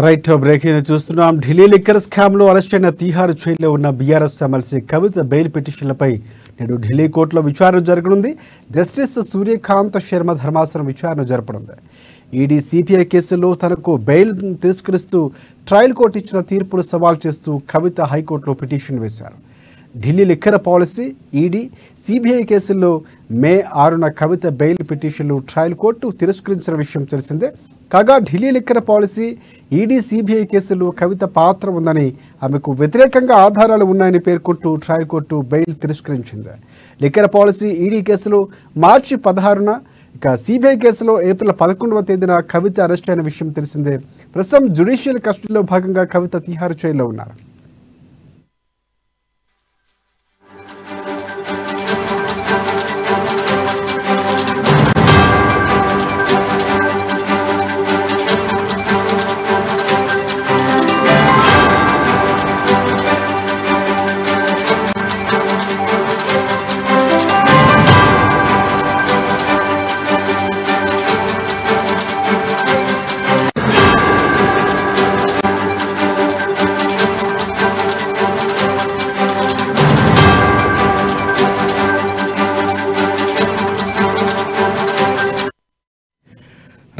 Right breaking చూస్తున్నాం. Delhi liquor scam లో arrest అయిన తీహార్ జైల్లో ఉన్న బీఆర్ఎస్ ఎమ్మెల్సీ కవిత బెయిల్ పిటిషన్లపై నేడు ఢిల్లీ కోర్టులో విచారణ జరగనుంది. జస్టిస్ సూర్యకాంత్ శర్మ ధర్మాసనం విచారణ జరపనుంది. ఈడీ సిబిఐ కేసులో తనకు బెయిల్ తిరస్కరిస్తూ ట్రయల్ కోర్టు ఇచ్చిన తీర్పును సవాల్ చేస్తూ కవిత హైకోర్టులో పిటిషన్ వేశారు. Delhi liquor policy, ED, CBI కేసుల్లో మే 6న కవిత బెయిల్ పిటిషన్లు ట్రయల్ కోర్టు తిరస్కరించిన విషయం తెలిసిందే. కాగా Delhi liquor policy, ED, CBI కేసుల్లో కవిత పాత్ర ఉందని, ఆమెకు వ్యతిరేకంగా ఆధారాలు ఉన్నాయని పేర్కొంటూ ట్రయల్ కోర్టు బెయిల్ తిరస్కరించింది. లిక్కర్ పాలసీ, ఈడీ కేసులో మార్చి 16న, ఇక సిబిఐ కేసులో ఏప్రిల్ 11వ తేదీన కవిత అరెస్ట్ అయిన విషయం తెలిసిందే. ప్రస్తుతం జ్యుడిషియల్ కస్టడీలో భాగంగా కవిత తిహార్ జైల్లో ఉన్నారు.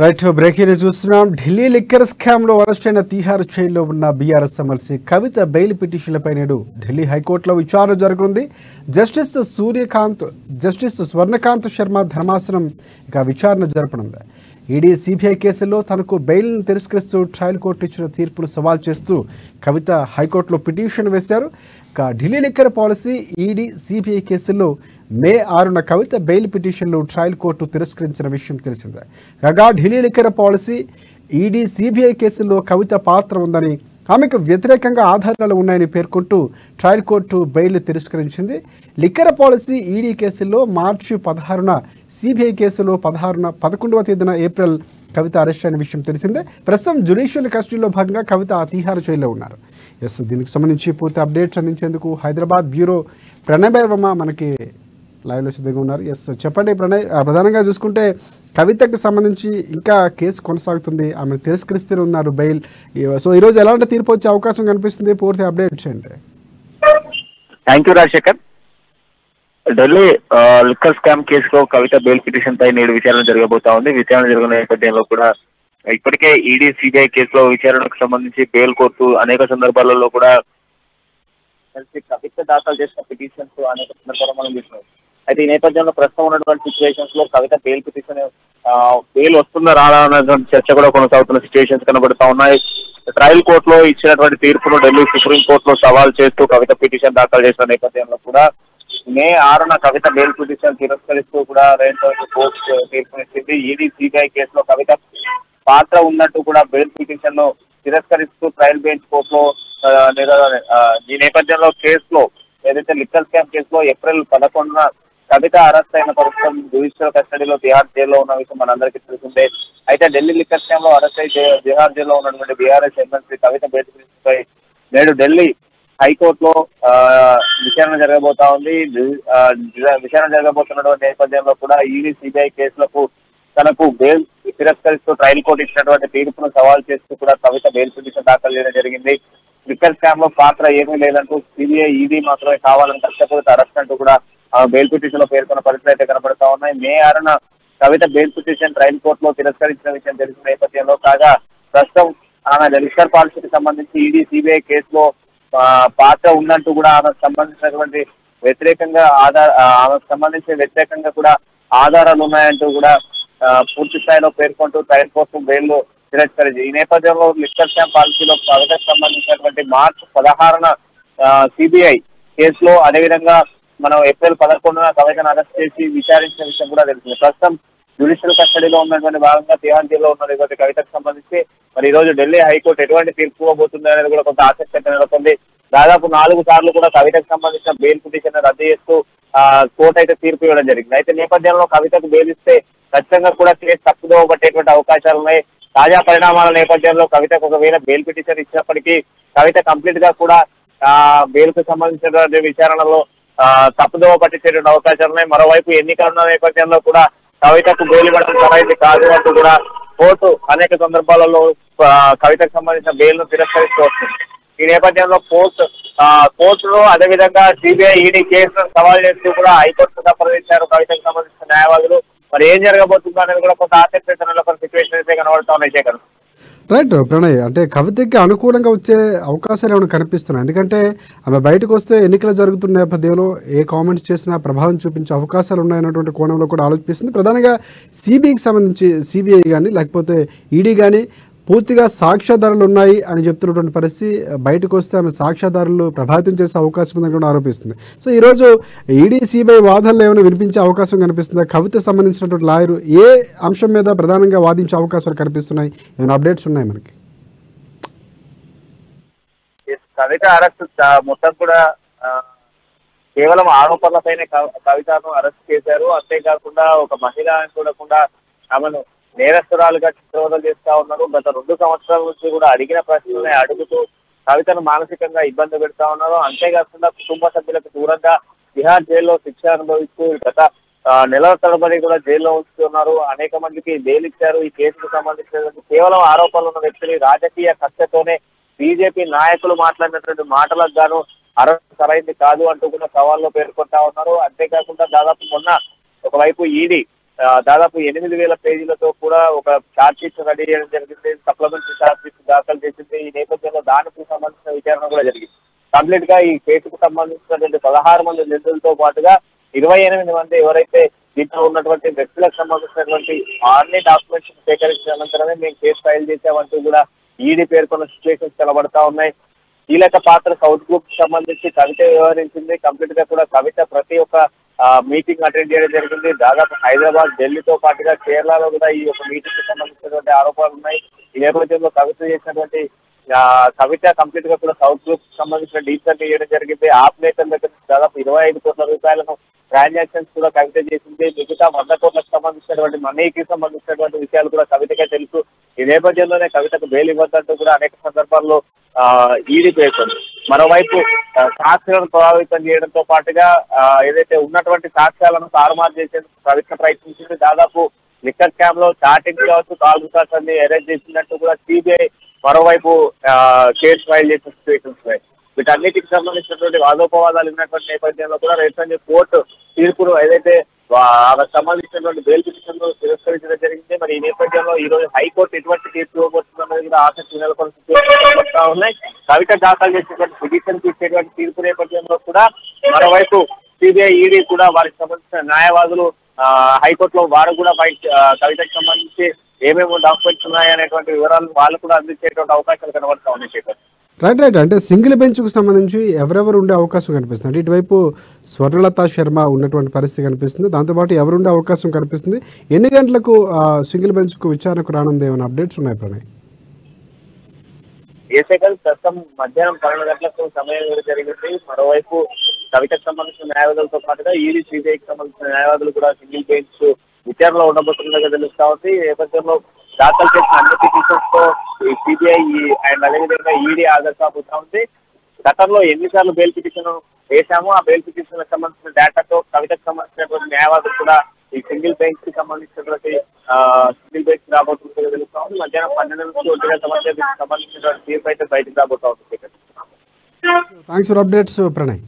రైట్ బ్రేకింగ్ చూస్తున్నాం. ఢిల్లీ లిక్కర్ స్కామ్ లో అరెస్ట్ అయిన తీహార్ జైల్లో ఉన్న బీఆర్ఎస్ ఎమ్మెల్సీ కవిత బెయిల్ పిటిషన్లపై నేడు ఢిల్లీ హైకోర్టులో విచారణ జరగనుంది. జస్టిస్ స్వర్ణకాంత్ శర్మ ధర్మాసనం ఇక విచారణ జరపనుంది. ఈడీ, సిబిఐ కేసుల్లో తనకు బెయిల్ను తిరస్కరిస్తూ ట్రయల్ కోర్టు ఇచ్చిన తీర్పును సవాల్ చేస్తూ కవిత హైకోర్టులో పిటిషన్ వేశారు. ఇక Delhi liquor policy, ED, CBI కేసుల్లో మే 6న కవిత బెయిల్ పిటిషన్లు ట్రయల్ కోర్టు తిరస్కరించిన విషయం తెలిసిందే. కాగా Delhi liquor policy, ED, CBI కేసుల్లో కవిత పాత్ర ఉందని, ఆమెకు వ్యతిరేకంగా ఆధారాలు ఉన్నాయని పేర్కొంటూ ట్రయల్ కోర్టు బెయిల్ తిరస్కరించింది. లిక్కర్ పాలసీ, ఈడీ కేసుల్లో మార్చి 16న, సిబిఐ కేసులో 11వ తేదీన ఏప్రిల్ కవిత అరెస్ట్ అయిన విషయం తెలిసిందే. ప్రస్తుతం జ్యుడిషియల్ కస్టడీలో భాగంగా కవిత తీహార్ జైల్లో ఉన్నారు. దీనికి సంబంధించి పూర్తి అప్డేట్స్ అందించేందుకు హైదరాబాద్ బ్యూరో ప్రణయ్ వర్మ మనకి లైవ్లో సిద్ధంగా ఉన్నారు. చెప్పండి ప్రణయ్, ప్రధానంగా చూసుకుంటే కవితకు సంబంధించి ఇంకా కేసు కొనసాగుతుంది, ఆమె తిరస్కరిస్తూనే ఉన్నారు బెయిల్. సో ఈరోజు ఎలాంటి తీర్పు వచ్చే అవకాశం కనిపిస్తుంది, పూర్తి అప్డేట్స్ ఏంటి? Thank you Rajasekhar. Delhi liquor scam కేసులో కవిత బెయిల్ పిటిషన్ పై నేడు విచారణ జరగబోతా ఉంది. విచారణ జరిగిన నేపథ్యంలో కూడా ఇప్పటికే ఈడీ, సిబిఐ కేసులో విచారణకు సంబంధించి బెయిల్ కోర్టు అనేక సందర్భాలలో కూడా కవిత దాఖలు చేసిన పిటిషన్స్ అనేక సందర్భాలు మనం చూసినాం. అయితే ఈ నేపథ్యంలో ప్రస్తుతం ఉన్నటువంటి సిచ్యువేషన్స్ లో కవిత బెయిల్ పిటిషన్ బెయిల్ వస్తుందా రాదా అన్నటువంటి చర్చ కూడా కొనసాగుతున్న సిచ్యువేషన్స్ కనబడుతా ఉన్నాయి. ట్రయల్ కోర్టులో ఇచ్చినటువంటి తీర్పును ఢిల్లీ సుప్రీం కోర్టులో సవాల్ చేస్తూ కవిత పిటిషన్ దాఖలు చేసిన నేపథ్యంలో కూడా మే 6న కవిత బెయిల్ పిటిషన్ తిరస్కరిస్తూ కూడా కోర్టు తీర్పునిచ్చింది. ఈడీ, సిబిఐ కేసులో కవిత పాత్ర ఉన్నట్టు కూడా బెయిల్ పిటిషన్ ను తిరస్కరిస్తూ ట్రయల్ బెంచ్ కోర్టులో ఈ నేపథ్యంలో కేసులో ఏదైతే లిక్కర్ స్కామ్ కేసులో ఏప్రిల్ 11న కవిత అరెస్ట్ అయిన ప్రస్తుతం జ్యుడిషియల్ కస్టడీలో తిహార్ జైల్లో ఉన్న విషయం మనందరికీ తెలిసిందే. అయితే ఢిల్లీ లిక్కర్ స్కామ్ లో అరెస్ట్ అయితే తిహార్ జైల్లో ఉన్నటువంటి బీఆర్ఎస్ ఎమ్మెల్సీ కవిత బెయిల్ పిటిషన్పై నేడు ఢిల్లీ హైకోర్టులో విచారణ జరగబోతా ఉంది. విచారణ జరగబోతున్నటువంటి నేపథ్యంలో కూడా ఈడీ, సిబిఐ కేసులకు తనకు బెయిల్ తిరస్కరిస్తూ ట్రయల్ కోర్టు ఇచ్చినటువంటి తీర్పును సవాల్ చేస్తూ కూడా కవిత బెయిల్ పిటిషన్ దాఖలు చేయడం జరిగింది. లిక్కర్ స్కామ్ లో పాత్ర ఏమీ లేదంటూ సిబిఐ, ఈడీ మాత్రమే కావాలని కష్టపడితే అరెస్ట్ అంటూ కూడా బెయిల్ పిటిషన్ లో పేర్కొన్న పరిస్థితులు అయితే కనబడతా ఉన్నాయి. మే 6న కవిత బెయిల్ పిటిషన్ ట్రయల్ కోర్టులో తిరస్కరించిన విషయం తెలిసిన నేపథ్యంలో కాగా ప్రస్తుతం ఆమె లిక్కర్ పాలసీకి సంబంధించి ఈడీ, సిబిఐ కేసులో పాత్ర ఉందంటూ కూడా ఆమెకు సంబంధించినటువంటి వ్యతిరేకంగా కూడా ఆధారాలు ఉన్నాయంటూ కూడా పూర్తి స్థాయిలో పేర్కొంటూ ట్రయల్ కోర్టు బెయిల్ తిరస్కరించింది. ఈ నేపథ్యంలో లిక్కర్ స్కామ్ పాలసీలో కవితకు సంబంధించినటువంటి మార్చి 16న సిబిఐ కేసులో, అదేవిధంగా మనం ఏప్రిల్ 11న కవితను అరెస్ట్ చేసి విచారించిన విషయం కూడా తెలిసింది. ప్రస్తుతం జ్యుడిషియల్ కస్టడీలో ఉన్నటువంటి భాగంగా తిహార్ జైల్లో ఉన్నటువంటి కవితకు సంబంధించి మరి ఈ రోజు ఢిల్లీ హైకోర్టు ఎటువంటి తీర్పు ఇవ్వబోతుంది అనేది కూడా కొంత ఆసక్తి నెలకొంది. దాదాపు 4 సార్లు కూడా కవితకు సంబంధించిన బెయిల్ పిటిషన్ రద్దు చేస్తూ కోర్టు అయితే తీర్పు ఇవ్వడం జరిగింది. అయితే నేపథ్యంలో కవితకు బెయిల్ ఇస్తే ఖచ్చితంగా కూడా కేసు తప్పుదోవ పట్టేటువంటి అవకాశాలు ఉన్నాయి. తాజా పరిణామాల నేపథ్యంలో కవితకు ఒకవేళ బెయిల్ పిటిషన్ ఇచ్చినప్పటికీ కవిత కంప్లీట్ గా కూడా బెయిల్ కు సంబంధించినటువంటి విచారణలో తప్పుదోవ పట్టించేటువంటి అవకాశాలు ఉన్నాయి. మరోవైపు ఎన్నికలున్న నేపథ్యంలో కూడా కవితకు బెయిల్ ఇవ్వడం సరైనది కాదు అంటూ కూడా కోర్టు అనేక సందర్భాలలో కవితకు సంబంధించిన బెయిల్ ను తిరస్కరిస్తూ వస్తుంది. ఈ నేపథ్యంలో కోర్టులో అదేవిధంగా సిబిఐ ఈడీ కేసులను సవాల్ చేస్తూ కూడా హైకోర్టు సంప్రదించారు కవితకు సంబంధించిన న్యాయవాదులు. మరి ఏం జరగబోతుందో అనేది కూడా కొంత ఆసక్తి నెలకొన్న సిచ్యువేషన్ అయితే కనబడతా ఉన్నాయి శేఖర్. రైట్ ప్రణయ్, అంటే కవితకి అనుకూలంగా వచ్చే అవకాశాలు ఏమైనా కనిపిస్తున్నాయి? ఎందుకంటే ఆమె బయటకు వస్తే ఎన్నికలు జరుగుతున్న నేపథ్యంలో ఏ కామెంట్స్ చేసినా ప్రభావం చూపించే అవకాశాలు ఉన్నాయన్నటువంటి కోణంలో కూడా ఆలోచిస్తుంది. ప్రధానంగా సిబిఐ కానీ లేకపోతే ఈడీ కానీ పూర్తిగా సాక్ష్యాధారాలు ఉన్నాయి అని చెప్తున్నటువంటి పరిస్థితి, బయటకు వస్తే ఆమె సాక్ష్యాధారాలు ప్రభావితం చేసే అవకాశం ఉందని కూడా ఆరోపిస్తుంది. సో ఈరోజు ఈడీ సిబిఐ వాదనలు ఏమైనా వినిపించే అవకాశం కనిపిస్తుందా? కవిత సంబంధించినటువంటి లాయరు ఏ అంశం మీద ప్రధానంగా వాదించే అవకాశాలు కనిపిస్తున్నాయి? ఏమైనా అప్డేట్స్ ఉన్నాయి మనకి? కవిత అరెస్ట్ మొత్తం కూడా కేవలం ఆరోపణలపైనే కవితను అరెస్ట్ చేశారు. అంతేకాకుండా ఒక మహిళ అని చూడకుండా ఆమెను నేరస్తురాలుగా చిత్రవదలు చేస్తా ఉన్నారు. గత 2 సంవత్సరాల నుంచి కూడా అడిగిన ప్రశ్నలనే అడుగుతూ కవితను మానసికంగా ఇబ్బంది పెడతా ఉన్నారు. అంతేకాకుండా కుటుంబ సభ్యులకు దూరంగా తిహార్ జైల్లో శిక్ష అనుభవిస్తూ గత నెలల తరబడి కూడా జైల్లో ఉంచుతున్నారు. అనేక మందికి బెయిల్ ఇచ్చారు. ఈ కేసుకు సంబంధించినటువంటి కేవలం ఆరోపణలు ఉన్న వ్యక్తిని రాజకీయ కక్షతోనే బీజేపీ నాయకులు మాట్లాడినటువంటి మాటలకు గాను అరెస్ట్ సరైంది కాదు అంటూ కూడా సవాల్లో పేర్కొంటా ఉన్నారు. అంతేకాకుండా దాదాపు మొన్న ఒకవైపు ఈడీ దాదాపు 8,000 పేజీలతో కూడా ఒక ఛార్జ్ షీట్ రెడీ చేయడం జరిగింది. సప్లిమెంటరీ ఛార్జ్ షీట్ దాఖలు చేసింది. ఈ నేపథ్యంలో దానికి సంబంధించిన విచారణ కూడా జరిగింది. కంప్లీట్ గా ఈ కేసుకు సంబంధించినటువంటి 16 మంది నిందితులతో పాటుగా 28 మంది ఎవరైతే దీంట్లో ఉన్నటువంటి వ్యక్తులకు సంబంధించినటువంటి అన్ని డాక్యుమెంట్స్ సేకరించిన అనంతరమే మేము కేసు ఫైల్ చేసామంటూ కూడా ఈడీ పేర్కొన్న సిచ్యువేషన్స్ కనబడతా ఉన్నాయి. కీలక పాత్ర సౌత్ గ్రూప్ సంబంధించి కవిత వ్యవహరించింది. కంప్లీట్ గా కూడా కవిత ప్రతి ఒక్క మీటింగ్ అటెండ్ చేయడం జరిగింది. దాదాపు హైదరాబాద్, ఢిల్లీతో పాటుగా కేరళలో కూడా ఈ యొక్క మీటింగ్ కి సంబంధించినటువంటి ఆరోపణలు ఉన్నాయి. ఈ నేపథ్యంలో కవిత చేసినటువంటి కవిత కంప్లీట్ గా కూడా సౌత్ గ్రూప్ సంబంధించిన డీల్స్ చేయడం జరిగింది. ఆప్ నేతల దగ్గర దాదాపు 25 కోట్ల రూపాయలను ట్రాన్సాక్షన్స్ కూడా కవిత చేసింది. మిగతా 100 కోట్లకు సంబంధించినటువంటి మనీకి సంబంధించినటువంటి విషయాలు కూడా కవితకే తెలుసు. ఈ నేపథ్యంలోనే కవితకు బెయిల్ ఇవ్వద్దంటూ కూడా అనేక సందర్భాల్లో ఈడీ పేర్కొంది. మరోవైపు సాక్ష్యాలను ప్రభావితం చేయడంతో పాటుగా ఏదైతే ఉన్నటువంటి సాక్ష్యాలను తారుమారు చేసేందుకు కవిత ప్రయత్నించింది. దాదాపు లిక్కర్ స్కామ్ లో చాటింగ్ కావచ్చు, కాల్ రికార్డ్స్ అన్ని అరెస్ట్ చేసినట్టు కూడా సిబిఐ మరోవైపు కేసు ఫైల్ చేసిన సిచ్యువేషన్స్ ఉన్నాయి. వీటన్నిటికి సంబంధించినటువంటి వాదోపవాదాలు ఉన్నటువంటి నేపథ్యంలో కూడా రేపు కోర్టు తీర్పును ఏదైతే ఆమెకు సంబంధించినటువంటి బెయిల్ పిటిషన్ తిరస్కరించడం జరిగింది. మరి ఈ నేపథ్యంలో ఈ రోజు హైకోర్టు ఎటువంటి తీర్పు ఇవ్వబోతుందన్నది కూడా ఆసక్తి నెలకొన్న సిచ్యువేషన్ ఉన్నాయి. కవిత దాఖలు చేసినటువంటి పిటిషన్ ఇచ్చేటువంటి తీర్పు నేపథ్యంలో కూడా మరోవైపు సిబిఐ, ఈడీ కూడా వారికి సంబంధించిన న్యాయవాదులు హైకోర్టులో వారు కూడా కవితకు సంబంధించి ఏమేమి డాక్యుమెంట్స్ ఉన్నాయనేటువంటి వివరాలు వాళ్ళు కూడా అందించేటువంటి అవకాశాలు కనబడతా ఉన్నాయి. శేఖర్, రైట్ అంటే సింగిల్ బెంచ్కు సంబంధించి ఎవరెవరు ఉండే అవకాశం కనిపిస్తుంది? అంటే ఇటువైపు స్వర్ణలత శర్మ ఉన్నటువంటి పరిస్థితి కనిపిస్తుంది, దాంతోపాటు ఎవరు ఉండే అవకాశం కనిపిస్తుంది? ఎన్ని గంటలకు సింగిల్ బెంచ్కు విచారణకు రానుంది? ఏమైనా అప్డేట్స్ ఉన్నాయి ప్రణయ్? శేఖర్, ప్రస్తుతం మధ్యాహ్నం 12 గంటలకు సమయం జరిగింది. మరోవైపు కవితకు సంబంధించిన న్యాయవాదులతో పాటుగా ఈడీ, సిబిఐకి సంబంధించిన న్యాయవాదులు కూడా సింగిల్ బెంచ్ విచారణలో ఉండబోతుండగా తెలుస్తా ఉంది. ఈ నేపథ్యంలో దాఖలు చేసిన అన్ని పిటిషన్స్ తో సిబిఐ అండ్ అదేవిధంగా ఈడీ హాజరు కాబోతా ఉంది. గతంలో ఎన్నిసార్లు బెయిల్ పిటిషన్ వేశామో ఆ బెయిల్ పిటిషన్ సంబంధించిన డేటాతో కవితకు సంబంధించినటువంటి న్యాయవాదులు కూడా ఈ సింగిల్ బెంచ్ కి సంబంధించినటువంటి సింగిల్ బెంచ్ రాబోతుందో తెలుస్తా ఉంది. మధ్యాహ్నం 12 నుంచి 1 గంటల మధ్య సంబంధించినటువంటి తీర్పు అయితే బయటకు రాబోతా ఉంది. Thanks for updates Pranay.